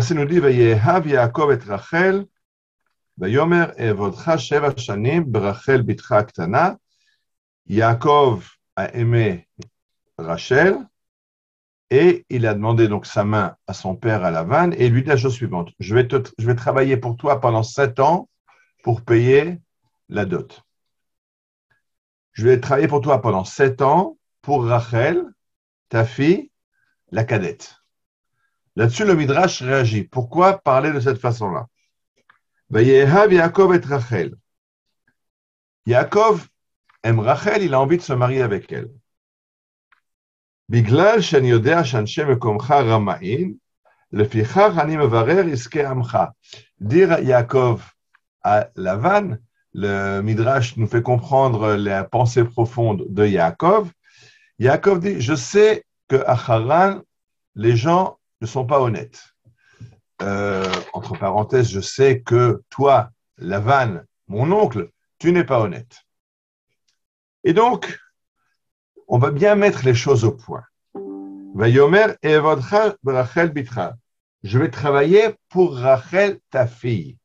Ça nous dit, Vayehav Yaakov et Rachel, Vayomer Evodcha Sheva Shanim, Berachel Bitra Ktana. Yaakov a aimé Rachel et il a demandé donc sa main à son père à Lavan et il lui dit la chose suivante, je vais travailler pour toi pendant 7 ans pour payer la dot. Je vais travailler pour toi pendant 7 ans pour Rachel, ta fille, la cadette. Là-dessus, le Midrash réagit. Pourquoi parler de cette façon-là? Vayehav Yaakov et Rachel. Yaakov aime Rachel, il a envie de se marier avec elle. Biglal shani yodea shanshe mekomcha rama'in, lefichach ani mevarer iske amcha. Dire Yaakov à Lavan, le Midrash nous fait comprendre la pensée profonde de Yaakov. Yaakov dit, je sais que à Haran, les gens ne sont pas honnêtes. Entre parenthèses, je sais que toi, Lavan, mon oncle, tu n'es pas honnête. Et donc, on va bien mettre les choses au point. Vayomer evodcha Rachel bitra. Je vais travailler pour Rachel, ta fille.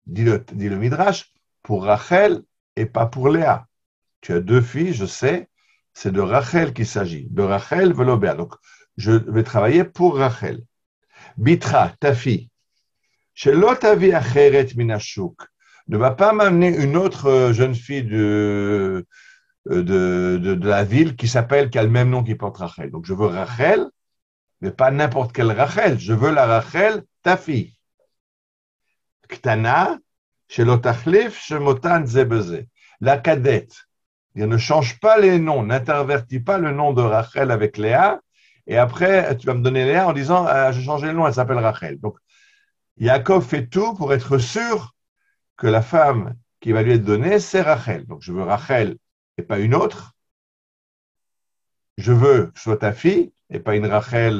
Dit le Midrash, pour Rachel et pas pour Léa. Tu as 2 filles, je sais, c'est de Rachel qu'il s'agit. De Rachel velobéa. Donc, je vais travailler pour Rachel. Bitra, ta fille. Shelo tavi acheret minashuk. Ne va pas m'amener une autre jeune fille de la ville qui a le même nom qui porte Rachel. Donc, je veux Rachel, mais pas n'importe quelle Rachel. Je veux la Rachel, ta fille. Ktana, shelo tachlif, shemotan zebeze. La cadette. Il ne change pas les noms, n'intervertis pas le nom de Rachel avec Léa, et après, tu vas me donner Léa en disant, j'ai changé le nom, elle s'appelle Rachel. Donc, Yaakov fait tout pour être sûr que la femme qui va lui être donnée, c'est Rachel. Donc, je veux Rachel et pas une autre. Je veux que ce soit ta fille et pas une Rachel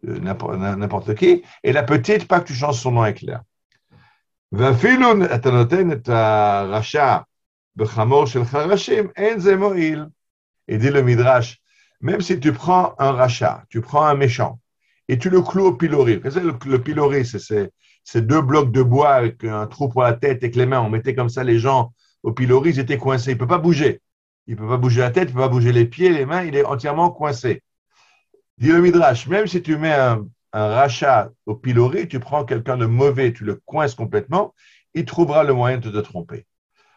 n'importe qui. Et la petite, pas que tu changes son nom avec Léa. ואפילו אתה נותן את הרשע בחמור של חרשים, אין זה מועיל. Et dit le Midrash, même si tu prends un rachat, tu prends un méchant, et tu le cloues au pilori. Le pilori, c'est 2 blocs de bois avec un trou pour la tête et que les mains, on mettait comme ça les gens au pilori, ils étaient coincés. Il ne peut pas bouger. Il ne peut pas bouger la tête, il ne peut pas bouger les pieds, les mains, il est entièrement coincé. Dit le Midrash, même si tu mets un rachat au pilori, tu prends quelqu'un de mauvais, tu le coinces complètement, il trouvera le moyen de te tromper.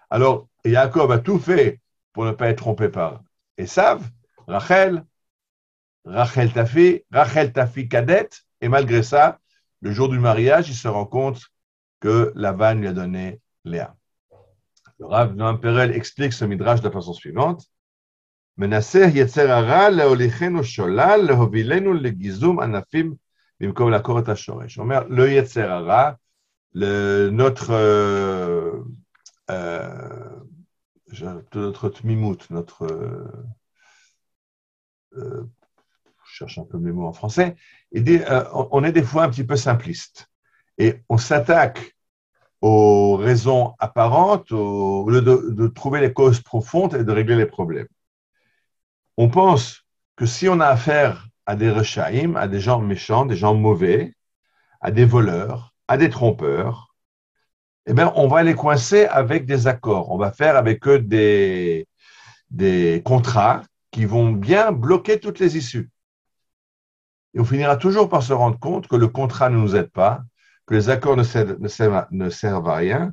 Alors, Yaakov a tout fait pour ne pas être trompé par Esav, Rachel ta fille cadette, et malgré ça, le jour du mariage, il se rend compte que Lavan lui a donné Léa. Le Rav Noam Perel explique ce midrash de la façon suivante. Menasser yetzer hara leolichenu sholal lehovilenu legizum anafim bimkom lakor et hashoresh. Le yetzer hara, notre tmimout, je cherche un peu mes mots en français, on est des fois un petit peu simpliste et on s'attaque aux raisons apparentes au lieu de trouver les causes profondes et de régler les problèmes. On pense que si on a affaire à des rechaïm, à des gens méchants, des gens mauvais, à des voleurs, à des trompeurs, eh bien, on va les coincer avec des accords. On va faire avec eux des contrats qui vont bien bloquer toutes les issues. Et on finira toujours par se rendre compte que le contrat ne nous aide pas, que les accords ne servent à rien,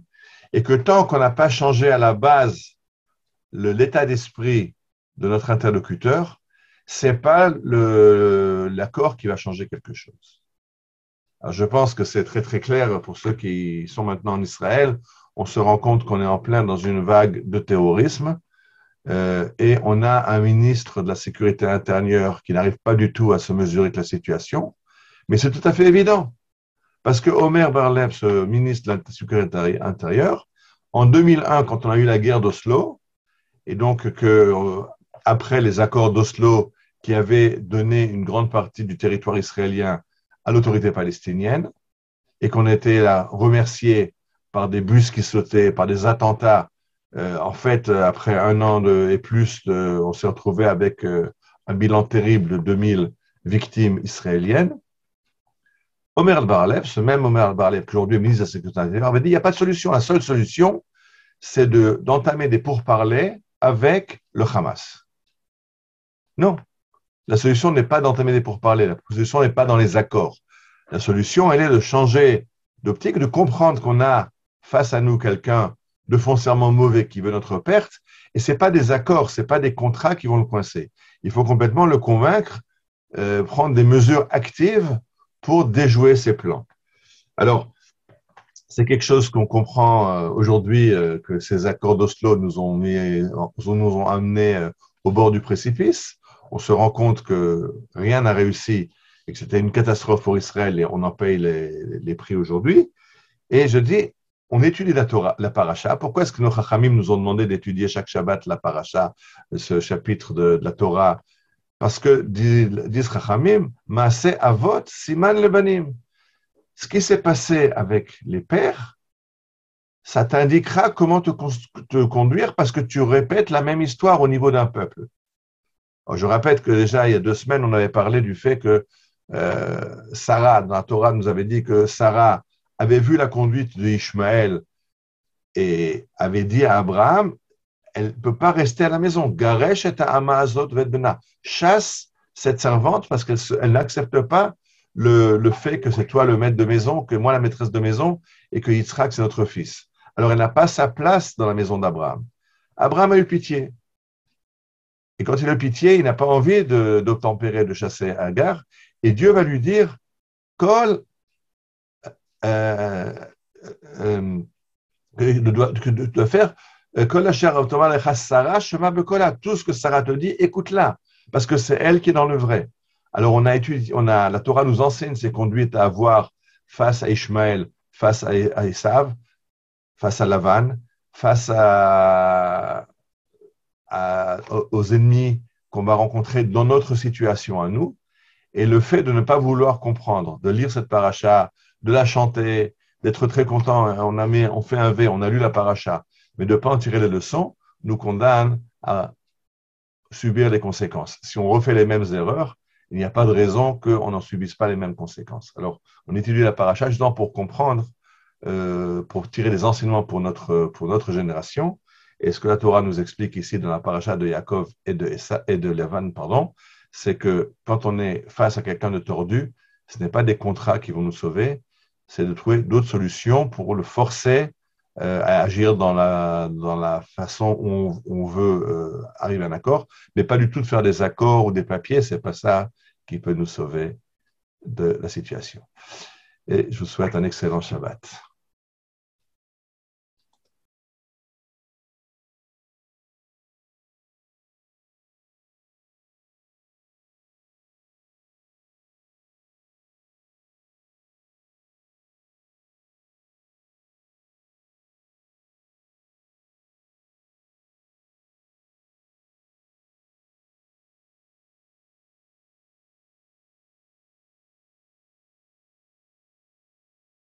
et que tant qu'on n'a pas changé à la base l'état d'esprit de notre interlocuteur, ce n'est pas l'accord qui va changer quelque chose. Alors, je pense que c'est très très clair pour ceux qui sont maintenant en Israël. On se rend compte qu'on est en plein dans une vague de terrorisme et on a un ministre de la Sécurité intérieure qui n'arrive pas du tout à se mesurer avec la situation, mais c'est tout à fait évident. Parce que Omer Bar-Lev, ce ministre de la Sécurité intérieure, en 2001, quand on a eu la guerre d'Oslo, et donc après les accords d'Oslo qui avaient donné une grande partie du territoire israélien à l'autorité palestinienne, et qu'on était là remercié par des bus qui sautaient, par des attentats. En fait, après 1 an et plus, on s'est retrouvé avec un bilan terrible de 2000 victimes israéliennes. Omer Bar-Lev, ce même Omer Bar-Lev, qui aujourd'hui est ministre de la Sécurité intérieure, avait dit il n'y a pas de solution. La seule solution, c'est d'entamer des pourparlers avec le Hamas. Non, la solution n'est pas d'entamer des pourparlers, la solution n'est pas dans les accords. La solution, elle est de changer d'optique, de comprendre qu'on a face à nous quelqu'un de foncièrement mauvais qui veut notre perte, et ce n'est pas des accords, ce n'est pas des contrats qui vont le coincer. Il faut complètement le convaincre, prendre des mesures actives pour déjouer ses plans. Alors, c'est quelque chose qu'on comprend aujourd'hui, que ces accords d'Oslo nous ont amenés au bord du précipice. On se rend compte que rien n'a réussi et que c'était une catastrophe pour Israël et on en paye les prix aujourd'hui. Et je dis, on étudie la Torah, la paracha. Pourquoi est-ce que nos chachamim nous ont demandé d'étudier chaque Shabbat la paracha, ce chapitre de la Torah? Parce que, disent chachamim, Maaseh Avot Siman Lebanim. Ce qui s'est passé avec les pères, ça t'indiquera comment te conduire parce que tu répètes la même histoire au niveau d'un peuple. Alors, je répète que déjà, il y a 2 semaines, on avait parlé du fait que Sarah, dans la Torah, nous avait dit que Sarah avait vu la conduite d'Ishmaël et avait dit à Abraham, elle ne peut pas rester à la maison. Garesh et Amazot Vedbena. Chasse cette servante parce qu'elle n'accepte pas le fait que c'est toi le maître de maison, que moi la maîtresse de maison et que Yitzhak c'est notre fils. Alors elle n'a pas sa place dans la maison d'Abraham. Abraham a eu pitié. Et quand il a eu pitié, il n'a pas envie d'obtempérer, de chasser Agar. Et Dieu va lui dire, Kol, de faire tout ce que Sarah te dit, écoute-la, parce que c'est elle qui est dans le vrai. Alors la Torah nous enseigne ses conduites à avoir face à Ishmaël, face à Esav, face à Lavan, face aux ennemis qu'on va rencontrer dans notre situation à nous. Et le fait de ne pas vouloir comprendre, de lire cette paracha, de la chanter, d'être très content, on fait un V, on a lu la paracha, mais de ne pas en tirer les leçons, nous condamne à subir les conséquences. Si on refait les mêmes erreurs, il n'y a pas de raison qu'on n'en subisse pas les mêmes conséquences. Alors, on étudie la paracha justement pour comprendre, pour tirer des enseignements pour notre génération. Et ce que la Torah nous explique ici dans la paracha de Yaakov et de Lavan, c'est que quand on est face à quelqu'un de tordu, ce n'est pas des contrats qui vont nous sauver, c'est de trouver d'autres solutions pour le forcer à agir dans la façon où on veut arriver à un accord, mais pas du tout de faire des accords ou des papiers, c'est pas ça qui peut nous sauver de la situation. Et je vous souhaite un excellent Shabbat.